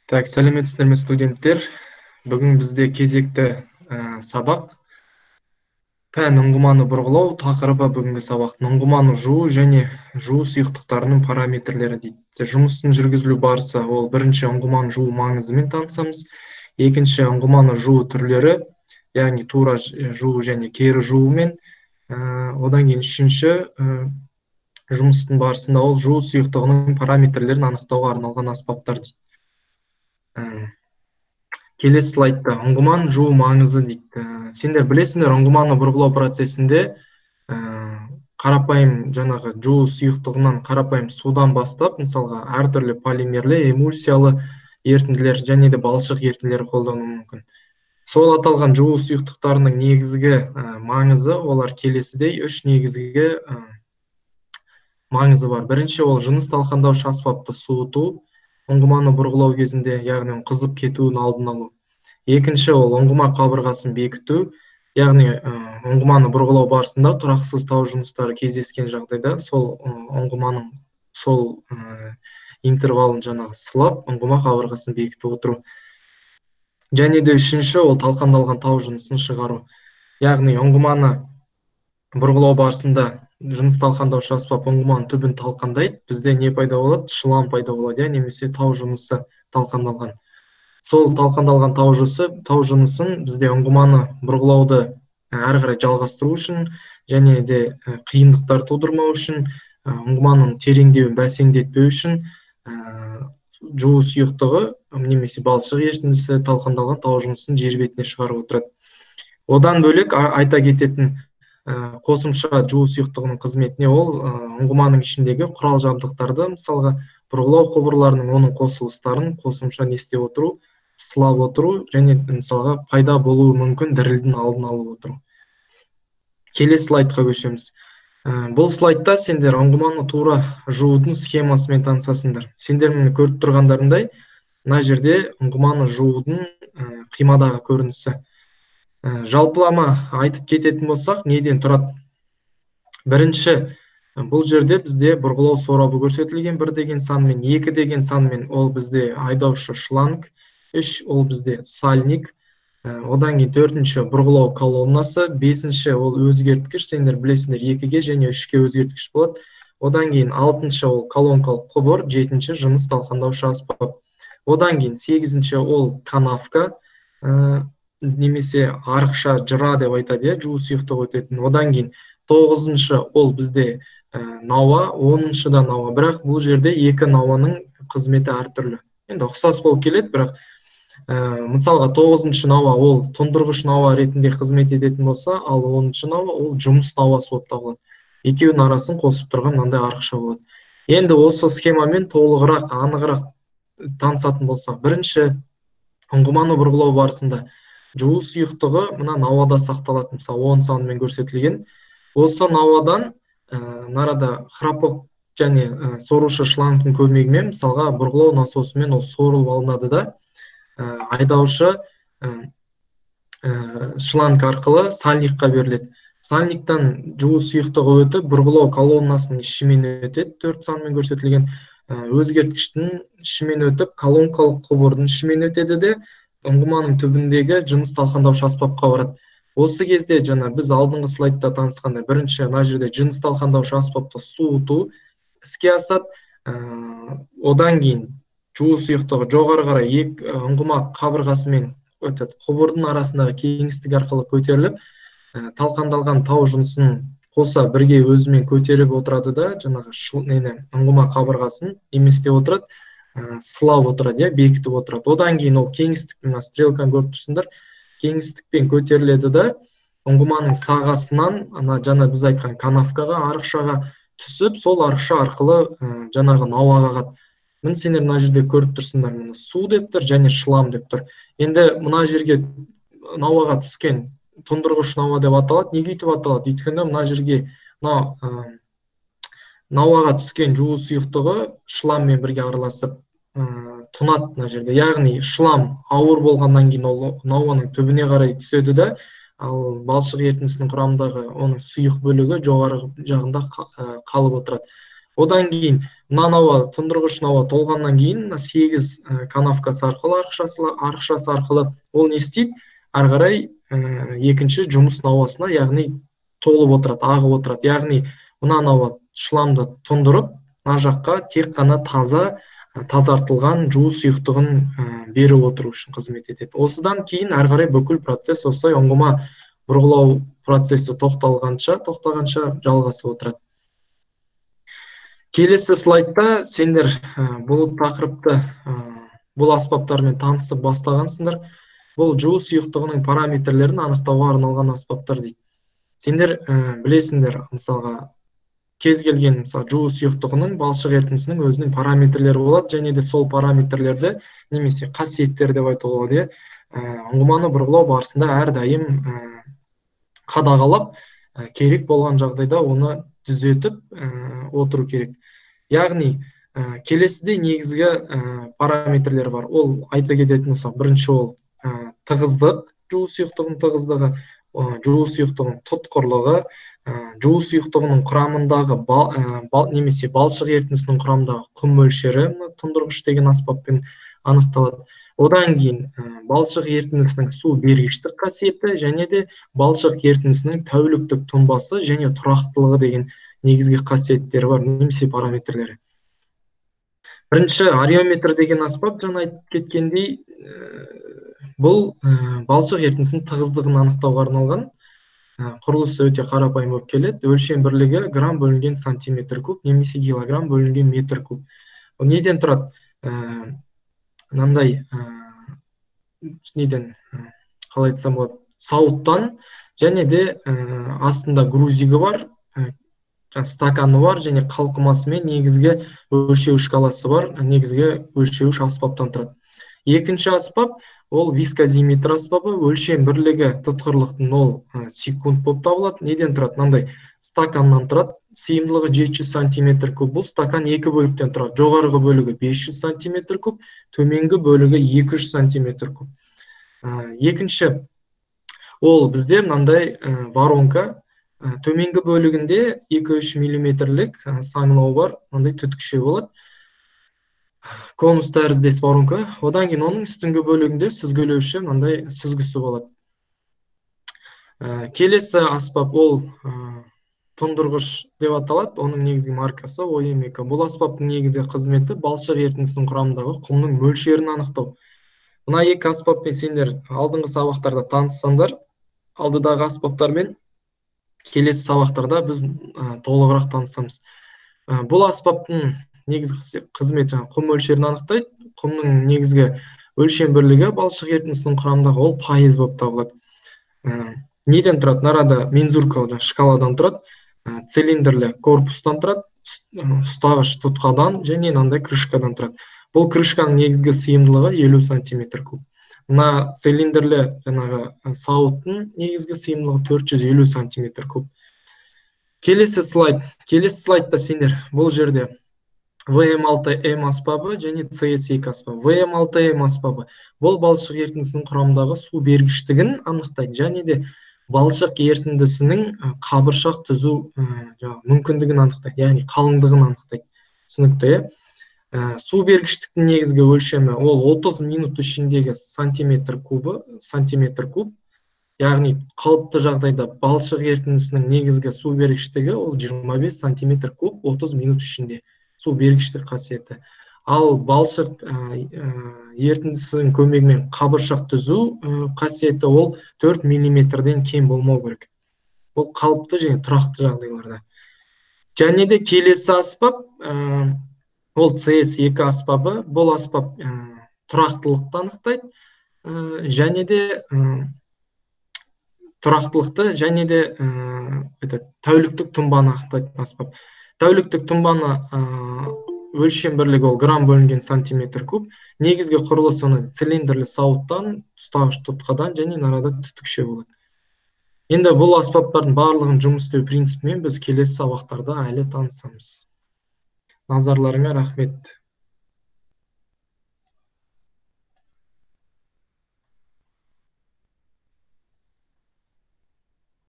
Так, сәлеметсіздер ме студенттер? Бүгін бізде кезекті сабақ пән ұңғыманы бұрғылау тақырыбы. Бүгінгі сабақтың ұңғыманы жуу және жуу сұйықтықтарының параметрлері дейді. Жұмыстың жүргізілу барысы, ол бірінші ұңғыманы жуу маңызымен танысамыз. Екінші ұңғыманы жуу түрлері, яғни тура жуу және кері жуумен. Одан кейін үшінші жұмыстың барысында ол жуу сұйықтығының параметрлерін анықтауға арналған аспаптар дейді. Келесі слайдта ұңғыманы жуу маңызы дейді. Сендер білесіңдер, ұңғыманы бұрғылау процесінде қарапайым жаңағы жуу сұйықтығынан қарапайым судан бастап, мысалға әртүрлі полимерлі, эмульсиялы ерітінділер және де балшық ерітінділері қолдану мүмкін. Сол аталған жуу сұйықтықтарының негізгі маңызы, олар келесідей үш негізгі маңызы бар. Бірінші, ол жыныс талқандаушы аспапты суыту ұңғыманы бұрғылау кезінде, яғни қызып кетуінің алдын алу. Екінші, ол ұңғыма қабырғасын бекіту, яғни ұңғыманы бұрғылау барысында тұрақсыз тау жыныстары кездескен жағдайда сол ұңғыманың сол интервалын жаңағы сылап, ұңғыма қабырғасын бекітіп отыру. Және де үшінші, ол талқандалған тау жынысын шығару. Яғни ұңғыманы бұрғылау барысында жыныс талқандаушы аспап ұңғыманың түбін талқандайды, бізде не пайда болады? Шлам пайда болады, немесе тау жынысы талқандалған. Сол талқандалған тау жынысын бізде ұңғыманы бұрғылауды әрі қарай жалғастыру үшін және де қиындықтар тудырмау үшін, ұңғыманың тереңдеуін бәсеңдетпеу үшін жуу сұйықтығы немесе балшық ерітіндісі талқандалған тау жынысын жер бетіне шығарып отырады. Одан бөлек айта кететін қосымша жуу сұйықтығының қызметіне, ол ұңғыманың ішіндегі құрал жабдықтарды, мысалға бұрғылау құбырларының оның қосылыстарын қосымша не істеп отыру, сылап отыру, және мысалға пайда болуы мүмкін дірілдің алдын алып отыру. Келесі слайдқа көшеміз. Бұл слайдта сендер ұңғыманы тура жуудың схемасымен танысасыңдар. Сендер мені көріп тұрғандарындай, мына жерде ұңғыманы жуудың қимадағы көрінісі. Жалпылама айтып кететін болсақ, неден тұрады? Бірінші, бұл жерде бізде бұрғылау сорабы көрсетілген 1 деген санмен, 2 деген санмен, ол бізде айдаушы шланг, 3 ол бізде сальник, одан кейін 4-ші бұрғылау колоннасы, 5-ші ол өзгерткіш, сендер білесіңдер 2-ге және 3-ге өзгерткіш болады. Одан кейін 6-ші ол колонкалық құбыр, 7-ші жыныс талқандаушы аспап. Одан кейін 8-ші ол канавка, немесе арықша жыра деп айтады, жуу сұйықтығы өтетін. Одан кейін 9-шы ол бізде науа, 10-шы да науа. Бірақ бұл жерде екі науаның қызметі әртүрлі. Енді ұқсас болып келеді, бірақ мысалға 9-шы науа ол тұндырғыш науа ретінде қызмет ететін болса, ал 10-шы науа ол жұмыс науасы болып табылады. Екеуінің арасын қосып тұрған мынандай арықша болады. Енді осы схемамен толығырақ, анығырақ танысатын болсақ, бірінші, ұңғыманы бұрғылау барысында жуу сұйықтығы мына науада сақталады, мысалы 10 санымен көрсетілген. Осы науадан нарада храпок және сорушы шлангтың көмегімен, мысалға бұрғылау насосымен ол сорылып алынады да, айдаушы шланг арқылы сальникқа беріледі. Сальниктан жуу сұйықтығы өтіп, бұрғылау колоннасының ішімен өтеді, 4 санмен көрсетілген, өзгерткіштің ішімен өтіп, колонкалық құбырдың ішімен өтеді де, ұңғыманың түбіндегі жыныс талқандаушы аспапқа барады. Осы кезде жаңа біз алдыңғы слайдта танысқанда, бірінші мына жерде жыныс талқандаушы аспапты суыту іске асады. Одан кейін жуу сұйықтығы жоғары қарай ұңғыма қабырғасымен өтеді, құбырдың арасындағы кеңістік арқылы көтеріліп, талқандалған тау жынысын қоса бірге өзімен көтеріп отырады да, жаңағы ұңғыма қабырғасын еместеп отырады, сылап отырады, бекітіп отырады. Одан кейін ол кеңістікпен, стрелканы көріп тұрсыңдар, кеңістікпен көтеріледі да, ұңғыманың сағасынан жаңа біз айтқан канавкаға, арықшаға түсіп, сол арықша арқылы жаңағы науаға ағады. Міне сендер мына жерде көріп тұрсыңдар, міне су деп тұр және шлам деп тұр. Енді мына жерге науаға түскен тұндырғыш науа деп аталады. Неге өйтіп аталады? Өйткені мына жерге науаға түскен жуу сұйықтығы шламмен бірге араласып тұнады мына жерде. Яғни шлам ауыр болғаннан кейін ол науаның түбіне қарай түседі да, ал балшық ерітіндісінің құрамындағы оның сұйық бөлігі жоғары жағында қалып отырады. Одан кейін мына науа тұндырғыш науа толғаннан кейін мына 8 канавкасы арқылы арықшасы арқылы ол не істейді? Ары қарай екінші жұмыс науасына, яғни толып отырады, ағып отырады. Яғни мына науа шламды тұндырып, мына жаққа тек қана тазартылған жуу сұйықтығын беріп отыру үшін қызмет етеді. Осыдан кейін ары қарай бүкіл процесс осылай ұңғыма бұрғылау процесі тоқтағанша жалғасып отырады. Келесі слайдта сендер бұл тақырыпты бұл аспаптармен танысып бастағансыңдар. Бұл жуу сұйықтығының параметрлерін анықтауға арналған аспаптар дейді. Сендер білесіңдер, мысалға кез келген жуу сұйықтығының балшық ерітіндісінің өзінің параметрлері болады, және де сол параметрлерді немесе қасиеттер деп айтуға болады. Ұңғыманы бұрғылау барысында әрдайым қадағалап, керек болған жағдайда оны түзетіп отыру керек. Яғни келесіде негізгі параметрлер бар. Ол айта кететін болсақ, бірінші ол тығыздық, жуу сұйықтығының тығыздығы, жуу сұйықтығының тұтқырлығы, жуу сұйықтығының құрамындағы немесе балшық ерітіндісінің құрамындағы құм мөлшері тұндырғыш деген аспаппен анықталады. Одан кейін балшық ерітіндісінің су бергіштік қасиеті және де балшық ерітіндісінің тәуліктік тұнбасы және тұрақтылығы деген негізгі қасиеттері бар, немесе параметрлері. Бірінші ареометр деген аспап, жаңа айтып кеткендей, бұл балшық ерітіндісінің тығыздығын анықтауға арналған. Құрылысы өте қарапайым болып келеді. Өлшем бірлігі грамм бөлінген сантиметр куб немесе килограмм бөлінген метр куб. Ол неден тұрады? Мынандай неден, қалай айтсам болады, сауыттан, және де астында грузигі бар, стаканы бар, және қалқымасымен негізгі өлшеуіш шкаласы бар, негізгі өлшеуіш аспаптан тұрады. Екінші аспап ол вискозиметр аспабы, өлшем бірлігі тұтқырлықтың 0 секунд болып табылады. Неден тұрады? Мынандай стаканнан тұрады. Сыйымдылығы 700 сантиметр куб. Бұл стакан 2 бөліктен тұрады. Жоғарғы бөлігі 500 сантиметр куб, төменгі бөлігі 200 сантиметр куб. Екінші ол бізде мынандай воронка. Төменгі бөлігінде 2-3 миллиметрлік саңылау бар, мынандай түтікше болады. Конус тәріздес воронка. Одан кейін оның үстіңгі бөлігінде сүзгілеуші мынандай сүзгісі болады. Келесі аспап ол тұндырғыш деп аталады. Оның негізгі маркасы OM2. Бұл аспаптың негізгі қызметі балшық ерітіндісінің құрамындағы құмның мөлшерін анықтау. Мына екі аспаппен сендер алдыңғы сабақтарда таныссаңдар, алдыдағы аспаптармен келесі сабақтарда біз толығырақ танысамыз. Бұл аспаптың негізгі қызметі құм мөлшерін анықтайды. Құмның негізгі өлшем бірлігі балшық ерітіндісінің құрамындағы ол пайыз болып табылады. Неден тұрады? Нарада мензуркалы шкаладан тұрады, цилиндрлі корпустан тұрады, ұстағыш тұтқадан және мынандай крышкадан тұрады. Бұл крышканың негізгі сыйымдылығы 50 сантиметр куб. Мына цилиндрлі жаңағы сауыттың негізгі сыйымдылығы 450 сантиметр куб. Келесі слайдта сендер бұл жерде VM6M аспабы және CS2 аспабы. VM6M аспабы бұл балшық ерітіндісінің құрамындағы су бергіштігін анықтайды, және де балшық ерітіндісінің қабыршақ түзу мүмкіндігін анықтайды, яғни қалыңдығын анықтайды. Түсінікті? Су бергіштіктің негізгі өлшемі ол 30 минут ішіндегі сантиметр куб. Яғни қалыпты жағдайда балшық ерітіндісінің негізгі су бергіштігі ол 25 сантиметр куб 30 минут ішінде. Су бергіштік қасиеті. Ал балшық ерітіндісінің көмегімен қабыршақ түзу қасиеті ол 4 миллиметрден кем болмау керек. Ол қалыпты және тұрақты жағдайларда. Және де келесі аспап ол CS2 аспабы. Бұл аспап тұрақтылықты анықтайды, және де тұрақтылықты және де тәуліктік тұнбаны анықтайтын аспап. Тәуліктік тұнбаны өлшем бірлігі ол грамм бөлінген сантиметр куб. Негізгі құрылысы цилиндрлі сауыттан, ұстағыш тұтқадан және нарада түтікше болады. Енді бұл аспаптардың барлығын жұмыс істеу принципімен біз келесі сабақтарда әлі танысамыз. Назарларыңа рахмет.